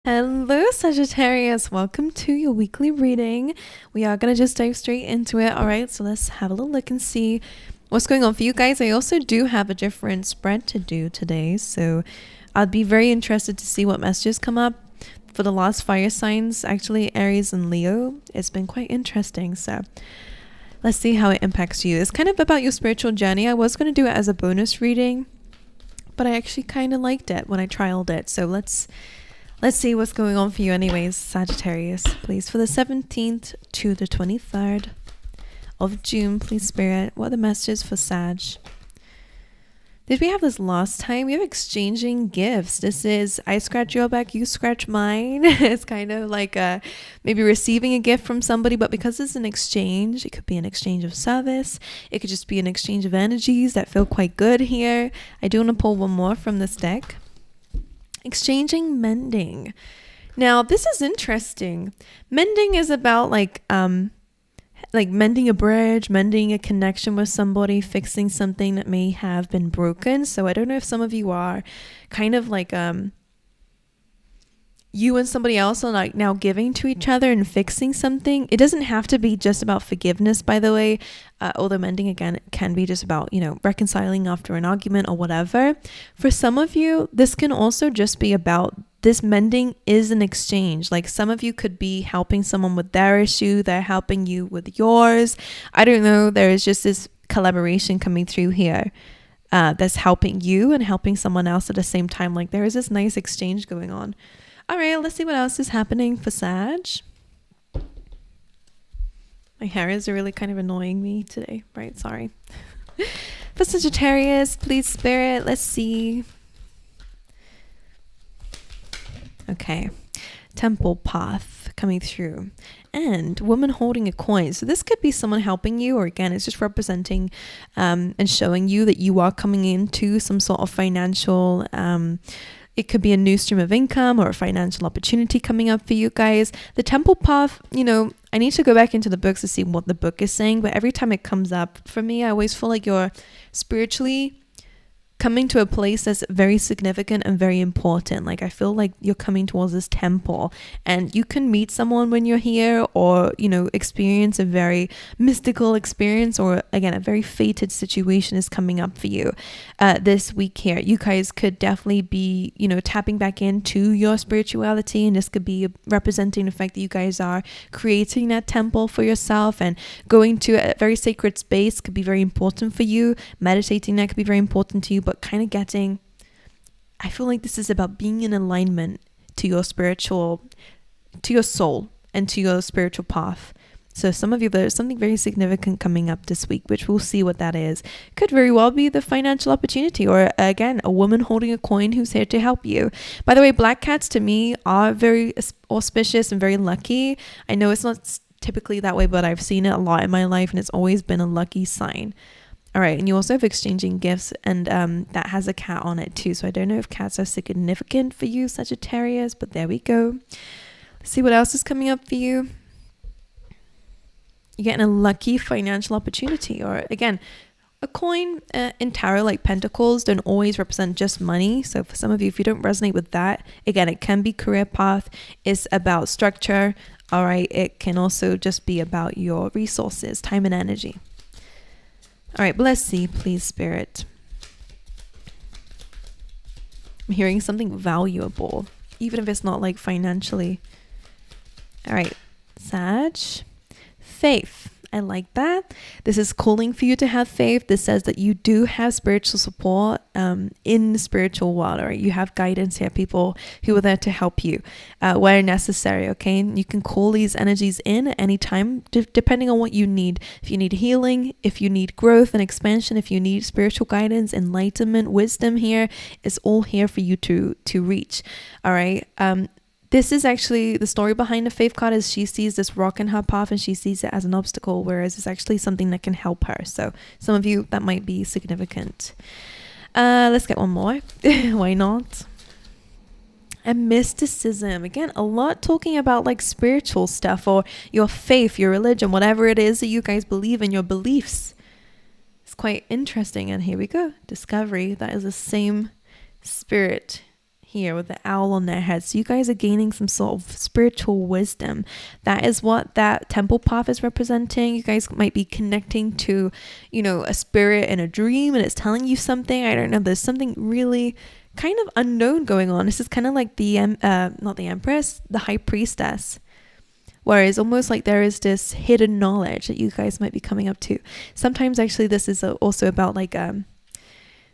Hello, Sagittarius. Welcome to your weekly reading. We are going to just dive straight into it. All right, so let's have a little look and see what's going on for you guys. I also do have a different spread to do today, so I'd be very interested to see what messages come up for the last fire signs, actually Aries and Leo. It's been quite interesting, so let's see how it impacts you. It's kind of about your spiritual journey. I was going to do it as a bonus reading, but I actually kind of liked it when I trialed it, so let's see what's going on for you anyways, Sagittarius. Please, for the 17th to the 23rd of June, please, Spirit, what are the messages for Sag? Did we have this last time? We have exchanging gifts. This is I scratch your back, you scratch mine. It's kind of like maybe receiving a gift from somebody, but because it's an exchange, it could be an exchange of service. It could just be an exchange of energies that feel quite good here. I do want to pull one more from this deck. Exchanging mending. Now this is interesting. Mending is about like mending a bridge, mending a connection with somebody, fixing something that may have been broken. So I don't know if some of you are kind of like you and somebody else are like now giving to each other and fixing something. It doesn't have to be just about forgiveness, by the way, although mending again can be just about, reconciling after an argument or whatever. For some of you, this can also just be about this mending is an exchange. Like some of you could be helping someone with their issue, they're helping you with yours. I don't know, there is just this collaboration coming through here that's helping you and helping someone else at the same time. Like there is this nice exchange going on. All right, let's see what else is happening for Sag. My hair is really kind of annoying me today, right? Sorry. For Sagittarius, please, Spirit, let's see. Okay, temple path coming through and woman holding a coin. So this could be someone helping you, or again, it's just representing and showing you that you are coming into some sort of financial it could be a new stream of income or a financial opportunity coming up for you guys. The temple path, I need to go back into the books to see what the book is saying, but every time it comes up for me, I always feel like you're spiritually coming to a place that's very significant and very important. Like I feel like you're coming towards this temple and you can meet someone when you're here, or experience a very mystical experience, or again a very fated situation is coming up for you this week here. You guys could definitely be tapping back into your spirituality, and this could be representing the fact that you guys are creating that temple for yourself, and going to a very sacred space could be very important for you. Meditating, that could be very important to you, but kind of I feel like this is about being in alignment to your soul and to your spiritual path. So some of you, there's something very significant coming up this week, which we'll see what that is. Could very well be the financial opportunity, or again, a woman holding a coin who's here to help you. By the way, black cats to me are very auspicious and very lucky. I know it's not typically that way, but I've seen it a lot in my life, and it's always been a lucky sign. All right, and you also have exchanging gifts, and that has a cat on it too. So I don't know if cats are significant for you, Sagittarius, but there we go. Let's see what else is coming up for you. You're getting a lucky financial opportunity, or again, a coin in tarot, like pentacles, don't always represent just money. So for some of you, if you don't resonate with that, again, it can be career path. It's about structure. All right, it can also just be about your resources, time and energy. All right, but let's see, please, Spirit. I'm hearing something valuable, even if it's not like financially. All right, Sag. Faith. I like that. This is calling for you to have faith. This says that you do have spiritual support in the spiritual world, or you have guidance here, people who are there to help you where necessary, okay? And you can call these energies in at any time, depending on what you need. If you need healing, if you need growth and expansion, if you need spiritual guidance, enlightenment, wisdom, here is all here for you to reach, all right? This is actually the story behind the faith card, is she sees this rock in her path and she sees it as an obstacle, whereas it's actually something that can help her. So some of you, that might be significant. Let's get one more. Why not? And mysticism. Again, a lot talking about like spiritual stuff, or your faith, your religion, whatever it is that you guys believe in, your beliefs. It's quite interesting. And here we go. Discovery. That is the same spirit here with the owl on their head. So you guys are gaining some sort of spiritual wisdom. That is what that temple path is representing. You guys might be connecting to, you know, a spirit in a dream and it's telling you something. I don't know. There's something really kind of unknown going on. This is kind of like the not the empress, the high priestess, whereas almost like there is this hidden knowledge that you guys might be coming up to. Sometimes actually this is also about like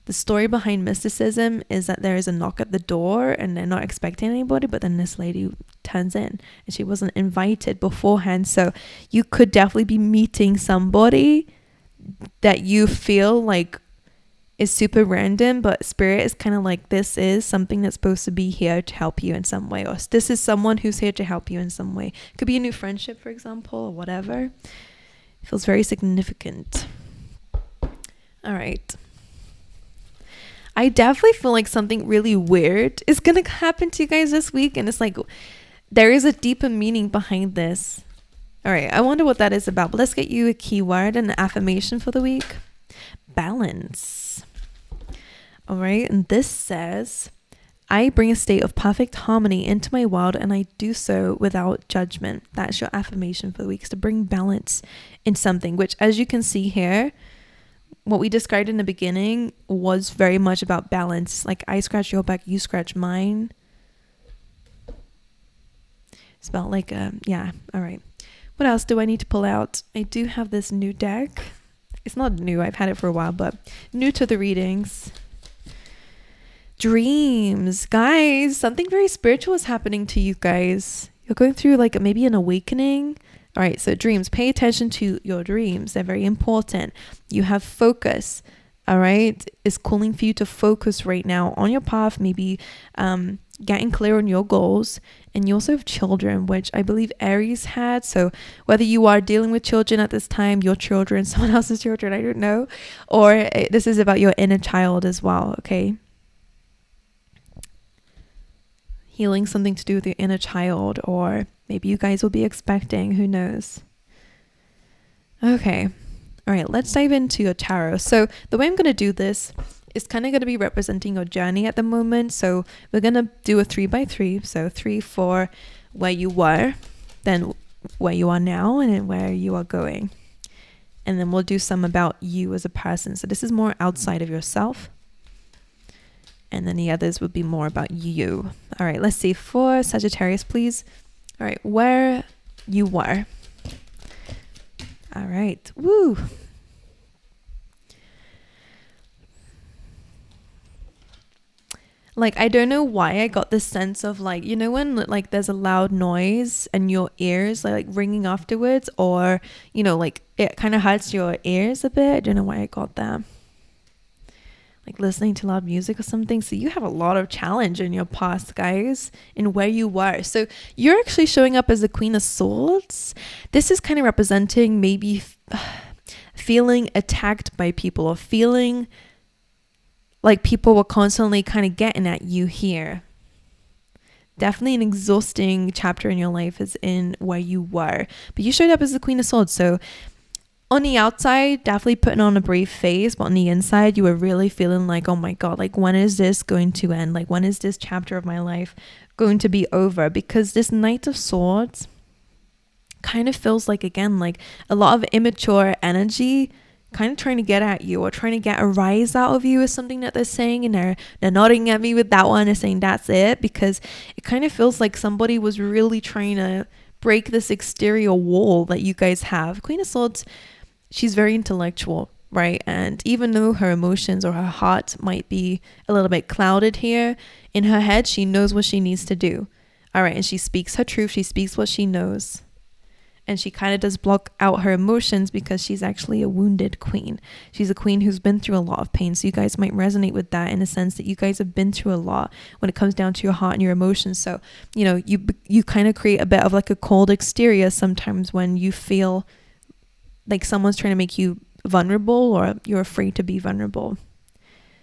the story behind mysticism is that there is a knock at the door and they're not expecting anybody, but then this lady turns in and she wasn't invited beforehand. So you could definitely be meeting somebody that you feel like is super random, but spirit is kind of like, this is something that's supposed to be here to help you in some way, or this is someone who's here to help you in some way. Could be a new friendship, for example, or whatever. It feels very significant. All right. I definitely feel like something really weird is gonna happen to you guys this week, and it's like there is a deeper meaning behind this. All right, I wonder what that is about, but let's get you a keyword and an affirmation for the week. Balance. All right, and this says, I bring a state of perfect harmony into my world and I do so without judgment. That's your affirmation for the week, is to bring balance in something, which as you can see here, what we described in the beginning was very much about balance. Like I scratch your back, you scratch mine. It's about like, yeah, all right. What else do I need to pull out? I do have this new deck. It's not new, I've had it for a while, but new to the readings. Dreams. Guys, something very spiritual is happening to you guys. You're going through like maybe an awakening. All right, so dreams. Pay attention to your dreams. They're very important. You have focus. All right, it's calling for you to focus right now on your path, maybe getting clear on your goals. And you also have children, which I believe Aries had. So whether you are dealing with children at this time, your children, someone else's children, I don't know, or this is about your inner child as well, okay? Healing something to do with your inner child, or maybe you guys will be expecting, who knows? Okay. All right, let's dive into your tarot. So the way I'm going to do this is kind of going to be representing your journey at the moment. So we're going to do a 3x3. So 3 for where you were, then where you are now, and then where you are going. And then we'll do some about you as a person. So this is more outside of yourself. And then the others would be more about you. All right, let's see. For Sagittarius, please. All right, where you were. All right. Woo. Like, I don't know why I got this sense of like, you know, when like there's a loud noise and your ears are like ringing afterwards, or, you know, like it kind of hurts your ears a bit. I don't know why I got that. Like listening to loud music or something. So you have a lot of challenge in your past, guys, in where you were. So you're actually showing up as the Queen of Swords. This is kind of representing maybe feeling attacked by people, or feeling like people were constantly kind of getting at you here. Definitely an exhausting chapter in your life is in where you were. But you showed up as the Queen of Swords. So on the outside, definitely putting on a brave face, but on the inside, you were really feeling like, oh my God, like when is this going to end? Like when is this chapter of my life going to be over? Because this Knight of Swords kind of feels like, again, like a lot of immature energy kind of trying to get at you, or trying to get a rise out of you is something that they're saying. And they're nodding at me with that one and saying that's it, because it kind of feels like somebody was really trying to break this exterior wall that you guys have. Queen of Swords, she's very intellectual, right? And even though her emotions or her heart might be a little bit clouded here, in her head, she knows what she needs to do. All right. And she speaks her truth. She speaks what she knows. And she kind of does block out her emotions because she's actually a wounded queen. She's a queen who's been through a lot of pain. So you guys might resonate with that in the sense that you guys have been through a lot when it comes down to your heart and your emotions. So, you know, you kind of create a bit of like a cold exterior sometimes when you feel like someone's trying to make you vulnerable, or you're afraid to be vulnerable.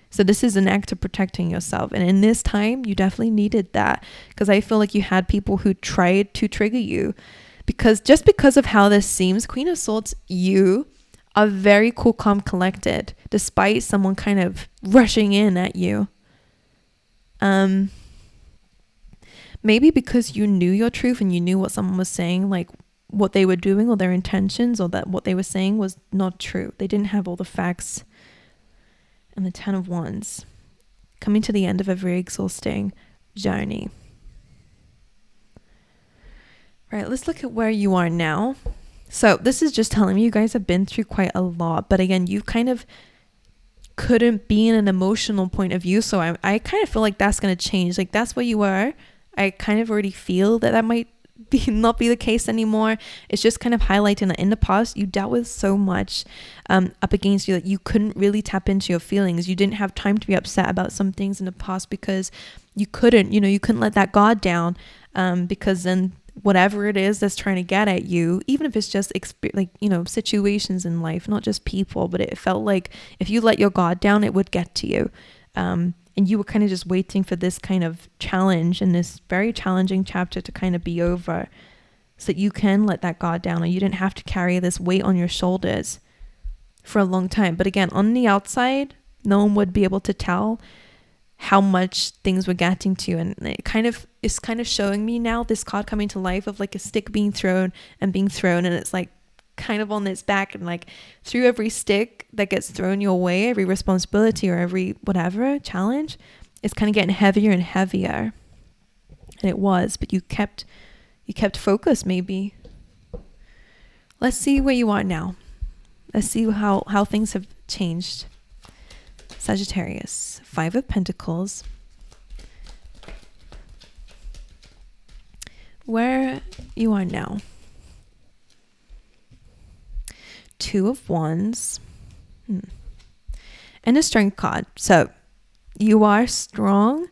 So this is an act of protecting yourself. And in this time, you definitely needed that, because I feel like you had people who tried to trigger you. Because just because of how this seems, Queen of Swords, you are very cool, calm, collected, despite someone kind of rushing in at you. maybe because you knew your truth and you knew what someone was saying, like what they were doing or their intentions, or that what they were saying was not true. They didn't have all the facts. And the 10 of Wands, coming to the end of a very exhausting journey. Right, let's look at where you are now. So this is just telling me you guys have been through quite a lot, but again, you kind of couldn't be in an emotional point of view. So I kind of feel like that's going to change. Like that's where you were. I kind of already feel that might not be the case anymore. It's just kind of highlighting that in the past you dealt with so much up against you that you couldn't really tap into your feelings. You didn't have time to be upset about some things in the past because you couldn't let that guard down, because then whatever it is that's trying to get at you, even if it's just situations in life, not just people, but it felt like if you let your guard down, it would get to you. And you were kind of just waiting for this kind of challenge and this very challenging chapter to kind of be over so that you can let that guard down, or you didn't have to carry this weight on your shoulders for a long time. But again, on the outside, no one would be able to tell how much things were getting to you. And it's kind of showing me now, this card coming to life of like a stick being thrown, and it's like kind of on its back, and like through every stick that gets thrown your way, every responsibility or every whatever challenge, it's kind of getting heavier and heavier. And it was, but you kept focused. Maybe let's see where you are now. Let's see how things have changed. Sagittarius, 5 of Pentacles. Where you are now. 2 of Wands. And a Strength card. So you are strong.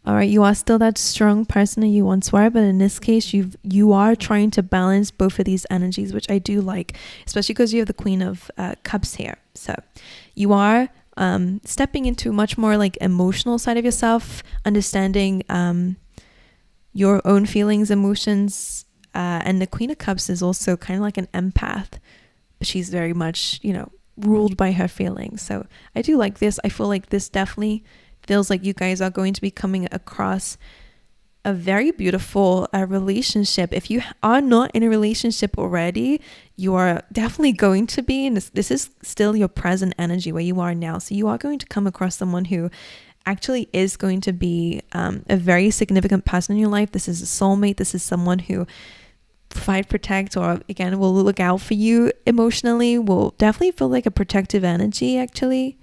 All right, you are still that strong person that you once were, but in this case, you are trying to balance both of these energies, which I do like, especially because you have the Queen of Cups here. So you are stepping into much more like emotional side of yourself, understanding your own feelings, emotions, and the Queen of Cups is also kind of like an empath, but she's very much, ruled by her feelings. So I do like this. I feel like this definitely feels like you guys are going to be coming across a very beautiful relationship. If you are not in a relationship already, you are definitely going to be, and this is still your present energy where you are now. So you are going to come across someone who actually is going to be a very significant person in your life. This is a soulmate. This is someone who provide, protect, or again, will look out for you emotionally, will definitely feel like a protective energy actually.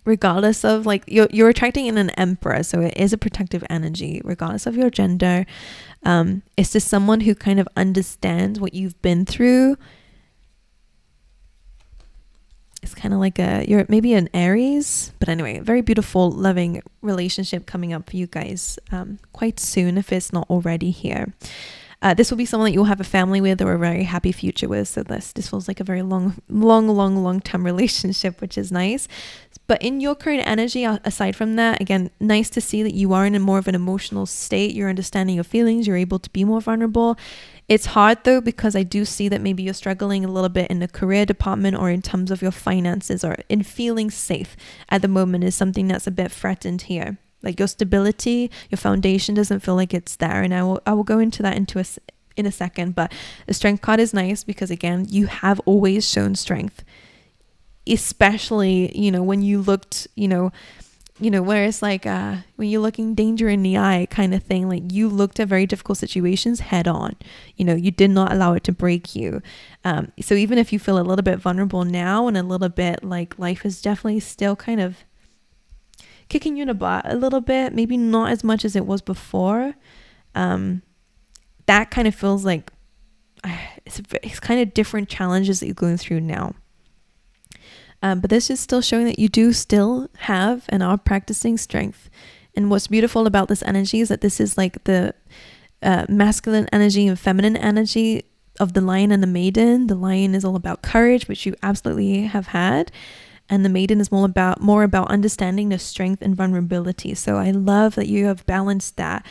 Regardless of like you're attracting in an Emperor, so it is a protective energy regardless of your gender. It's just someone who kind of understands what you've been through. It's kind of like you're maybe an Aries, but anyway, very beautiful, loving relationship coming up for you guys quite soon if it's not already here. This will be someone that you'll have a family with or a very happy future with. So this feels like a very long-term relationship, which is nice. But in your current energy, aside from that, again, nice to see that you are in a more of an emotional state. You're understanding your feelings. You're able to be more vulnerable. It's hard though, because I do see that maybe you're struggling a little bit in the career department or in terms of your finances, or in feeling safe at the moment is something that's a bit threatened here. Like your stability, your foundation doesn't feel like it's there. And I will go into that in a second. But the Strength card is nice because again, you have always shown strength, especially, when you looked, where it's like when you're looking danger in the eye kind of thing, like you looked at very difficult situations head on. You did not allow it to break you. So even if you feel a little bit vulnerable now and a little bit like life is definitely still kind of kicking you in the butt a little bit, maybe not as much as it was before, that kind of feels like it's kind of different challenges that you're going through now. But this is still showing that you do still have and are practicing strength. And what's beautiful about this energy is that this is like the masculine energy and feminine energy of the Lion and the Maiden. The Lion is all about courage, which you absolutely have had. And the Maiden is more about understanding the strength and vulnerability. So I love that you have balanced that.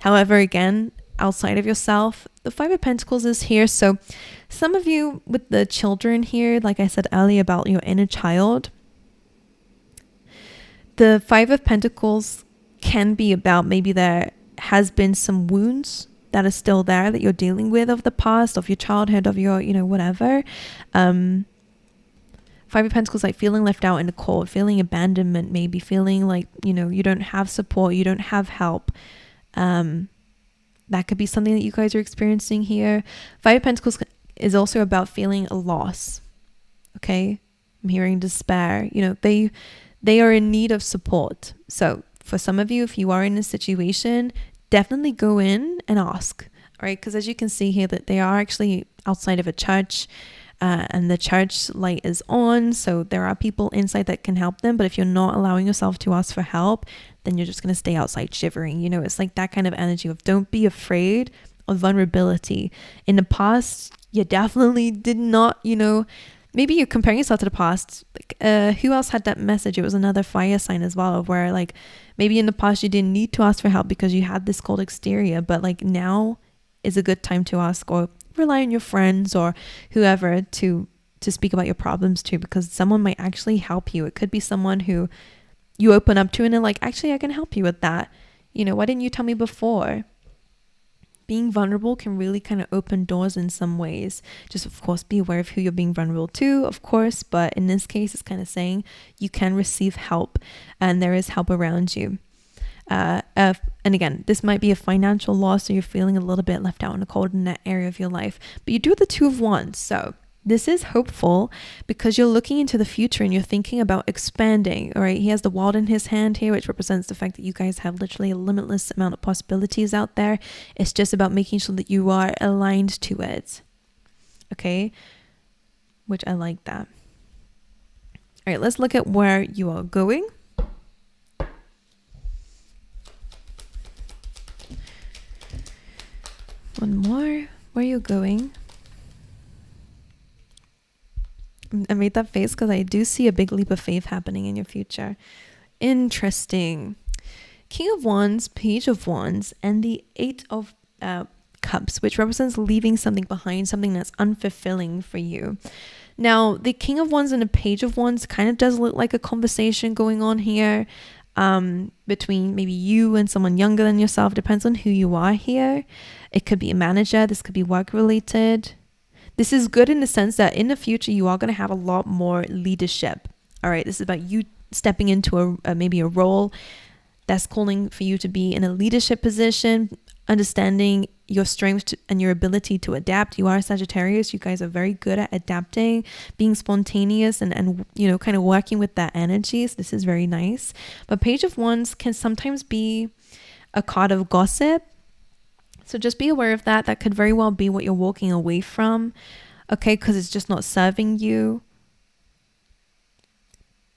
However, again, outside of yourself, the 5 of Pentacles is here. So some of you with the children here, like I said earlier about your inner child, the 5 of Pentacles can be about maybe there has been some wounds that are still there that you're dealing with of the past, of your childhood, of your, whatever. Five of Pentacles, like feeling left out in the cold, feeling abandonment, maybe feeling like, you don't have support, you don't have help. That could be something that you guys are experiencing here. Five of Pentacles is also about feeling a loss. Okay. I'm hearing despair. They are in need of support. So for some of you, if you are in a situation, definitely go in and ask. All right. Because as you can see here, that they are actually outside of a church. And the church light is on, so there are people inside that can help them. But if you're not allowing yourself to ask for help, then you're just going to stay outside shivering. It's like that kind of energy of don't be afraid of vulnerability. In the past, you definitely did not, maybe you're comparing yourself to the past. Like, who else had that message? It was another fire sign as well, where like maybe in the past you didn't need to ask for help because you had this cold exterior, but like now is a good time to ask, or rely on your friends or whoever to speak about your problems to, because someone might actually help you. It could be someone who you open up to and they're like, actually, I can help you with that. Why didn't you tell me before? Being vulnerable can really kind of open doors in some ways. Just, of course, be aware of who you're being vulnerable to, of course. But in this case, it's kind of saying you can receive help and there is help around you. And again, this might be a financial loss, or you're feeling a little bit left out in the cold in that area of your life. But you do the Two of Wands. So this is hopeful because you're looking into the future and you're thinking about expanding. All right. He has the wand in his hand here, which represents the fact that you guys have literally a limitless amount of possibilities out there. It's just about making sure that you are aligned to it. Okay. Which I like that. All right. Let's look at where you are going. One more. Where are you going? I made that face because I do see a big leap of faith happening in your future. Interesting. King of Wands, Page of Wands, and the Eight of Cups, which represents leaving something behind, something that's unfulfilling for you. Now, the King of Wands and the Page of Wands kind of does look like a conversation going on here between maybe you and someone younger than yourself. Depends on who you are here. It could be a manager. This could be work related. This is good in the sense that in the future, you are going to have a lot more leadership. All right. This is about you stepping into maybe a role that's calling for you to be in a leadership position, understanding your strengths and your ability to adapt. You are a Sagittarius. You guys are very good at adapting, being spontaneous and kind of working with that energy. So this is very nice. But Page of Wands can sometimes be a card of gossip. So just be aware of that. That could very well be what you're walking away from. Okay, because it's just not serving you.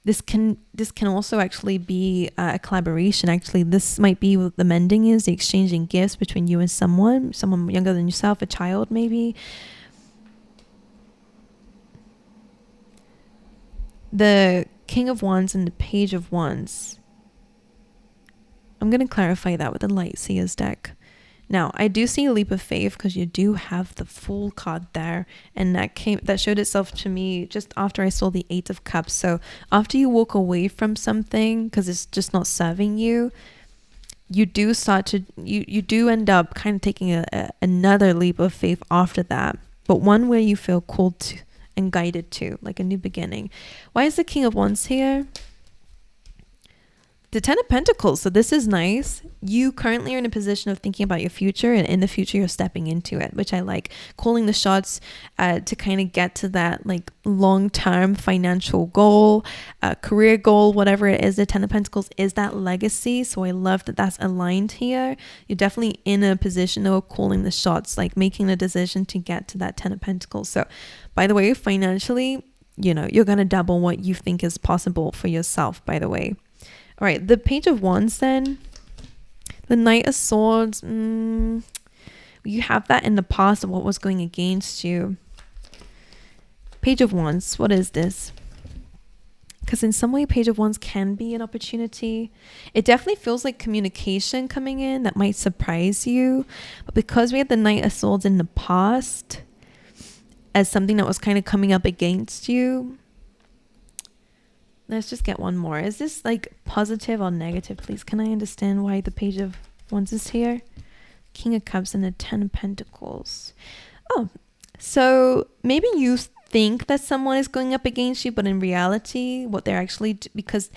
This can also actually be a collaboration. Actually, this might be what the mending is, the exchanging gifts between you and someone younger than yourself, a child maybe. The King of Wands and the Page of Wands. I'm going to clarify that with the Light Seers deck. Now, I do see a leap of faith because you do have the Fool card there, and that showed itself to me just after I saw the Eight of Cups. So after you walk away from something because it's just not serving you, you do end up kind of taking another leap of faith after that, but one where you feel called to and guided to, like a new beginning. Why is the King of Wands here? The Ten of Pentacles. So this is nice. You currently are in a position of thinking about your future, and in the future you're stepping into it, which I like. Calling the shots to kind of get to that like long-term financial goal, career goal, whatever it is. The Ten of Pentacles is that legacy. So I love that that's aligned here. You're definitely in a position of calling the shots, like making the decision to get to that Ten of Pentacles. So by the way, financially, you're going to double what you think is possible for yourself, by the way. All right, the Page of Wands then, the Knight of Swords, you have that in the past of what was going against you. Page of Wands, what is this? Because in some way, Page of Wands can be an opportunity. It definitely feels like communication coming in that might surprise you. But because we had the Knight of Swords in the past as something that was kind of coming up against you, let's just get one more. Is this like positive or negative, please? Can I understand why the Page of Wands is here? King of Cups and the 10 of Pentacles. Oh, so maybe you think that someone is going up against you, but in reality, what they're actually, because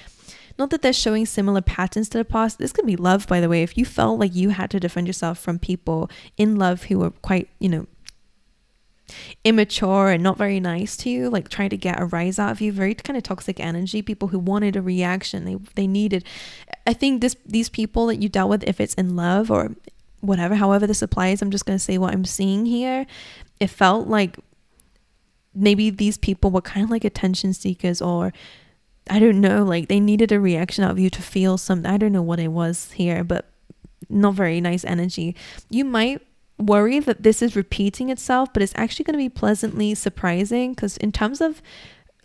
not that they're showing similar patterns to the past. This could be love, by the way. If you felt like you had to defend yourself from people in love who were quite, immature and not very nice to you, like trying to get a rise out of you, very kind of toxic energy, people who wanted a reaction, they needed, I think these people that you dealt with, if it's in love or whatever, however this applies, I'm just going to say what I'm seeing here. It felt like maybe these people were kind of like attention seekers, or I don't know, like they needed a reaction out of you to feel something. I don't know what it was here, but not very nice energy. You might worry that this is repeating itself, but it's actually going to be pleasantly surprising, because in terms of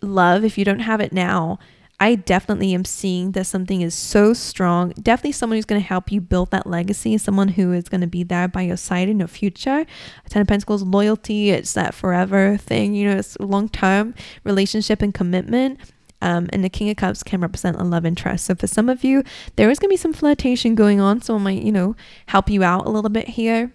love, if you don't have it now, I definitely am seeing that something is so strong. Definitely someone who's going to help you build that legacy, someone who is going to be there by your side in your future. 10 of Pentacles, loyalty, it's that forever thing, it's a long-term relationship and commitment. And the King of Cups can represent a love interest. So for some of you, there is going to be some flirtation going on. Someone might, help you out a little bit here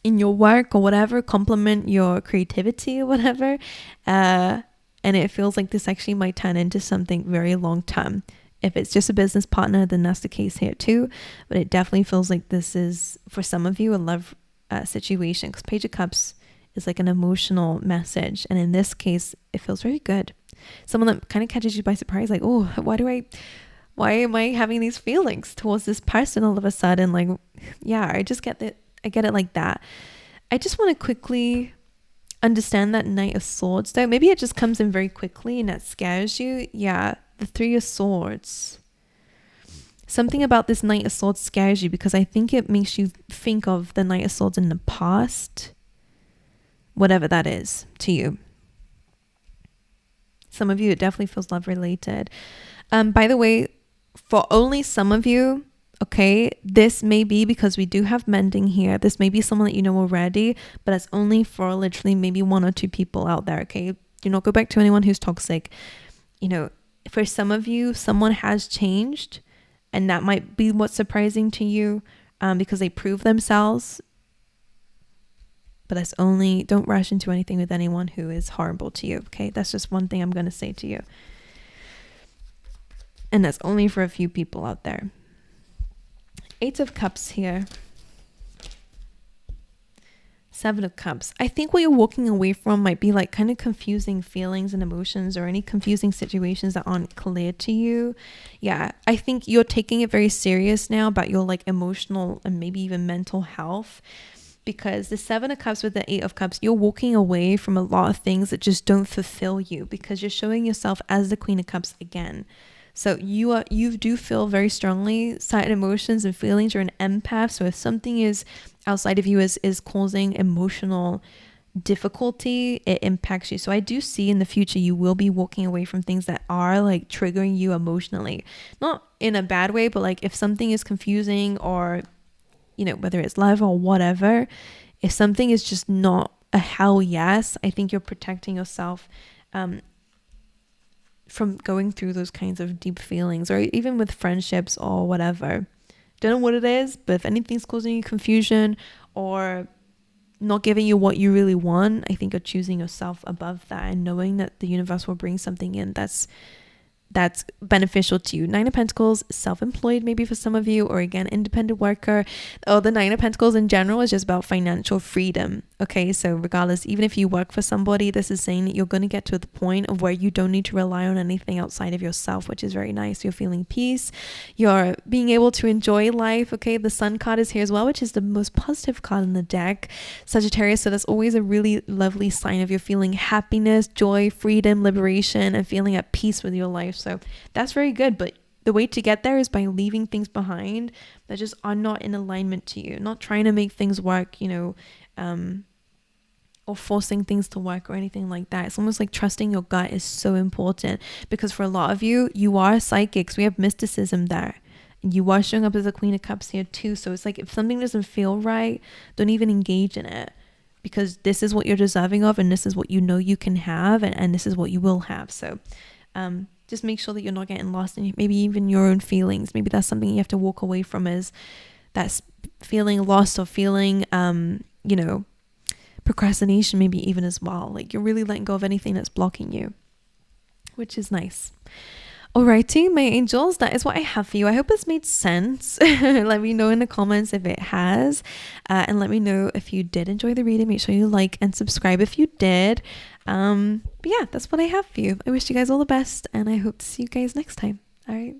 in your work or whatever, compliment your creativity or whatever. And it feels like this actually might turn into something very long term. If it's just a business partner, then that's the case here too. But it definitely feels like this is, for some of you, a love situation, because Page of Cups is like an emotional message. And in this case, it feels very good. Someone that kind of catches you by surprise, like, oh, why am I having these feelings towards this person all of a sudden? Like, yeah, I get it like that. I just want to quickly understand that Knight of Swords though. Maybe it just comes in very quickly and that scares you. Yeah, the 3 of Swords. Something about this Knight of Swords scares you, because I think it makes you think of the Knight of Swords in the past, whatever that is to you. Some of you, it definitely feels love related. By the way, for only some of you, okay, this may be because we do have mending here. This may be someone that you know already, but it's only for literally maybe 1 or 2 people out there, okay? Do not go back to anyone who's toxic. For some of you, someone has changed, and that might be what's surprising to you, because they prove themselves. But that's only, don't rush into anything with anyone who is horrible to you, okay? That's just one thing I'm going to say to you. And that's only for a few people out there. 8 of Cups here. 7 of Cups. I think what you're walking away from might be like kind of confusing feelings and emotions, or any confusing situations that aren't clear to you. Yeah, I think you're taking it very serious now about your like emotional and maybe even mental health. Because the 7 of Cups with the 8 of Cups, you're walking away from a lot of things that just don't fulfill you, because you're showing yourself as the Queen of Cups again. So you do feel very strongly certain emotions and feelings. You're an empath. So if something is outside of you is causing emotional difficulty, it impacts you. So I do see in the future you will be walking away from things that are like triggering you emotionally. Not in a bad way, but like if something is confusing, or whether it's love or whatever, if something is just not a hell yes, I think you're protecting yourself from going through those kinds of deep feelings, or even with friendships or whatever. Don't know what it is, but if anything's causing you confusion or not giving you what you really want, I think you're choosing yourself above that, and knowing that the universe will bring something in that's beneficial to you. 9 of Pentacles, self-employed maybe for some of you, or again, independent worker. The 9 of Pentacles in general is just about financial freedom. Okay, so regardless, even if you work for somebody, this is saying that you're going to get to the point of where you don't need to rely on anything outside of yourself, which is very nice. You're feeling peace. You're being able to enjoy life. Okay, the Sun card is here as well, which is the most positive card in the deck, Sagittarius. So that's always a really lovely sign of you're feeling happiness, joy, freedom, liberation, and feeling at peace with your life. So that's very good. But the way to get there is by leaving things behind that just are not in alignment to you, not trying to make things work, or forcing things to work or anything like that. It's almost like trusting your gut is so important, because for a lot of you, you are psychics. We have mysticism there. You are showing up as a Queen of Cups here too. So it's like, if something doesn't feel right, don't even engage in it, because this is what you're deserving of, and this is what you know you can have, and this is what you will have. So just make sure that you're not getting lost in maybe even your own feelings. Maybe that's something you have to walk away from, is that's feeling lost or feeling, you know, procrastination maybe even as well. Like you're really letting go of anything that's blocking you, which is nice. Alrighty, my angels, that is what I have for you. I hope this made sense. Let me know in the comments if it has, and let me know if you did enjoy the reading. Make sure you like and subscribe if you did. But yeah, that's what I have for you. I wish you guys all the best, and I hope to see you guys next time. All right.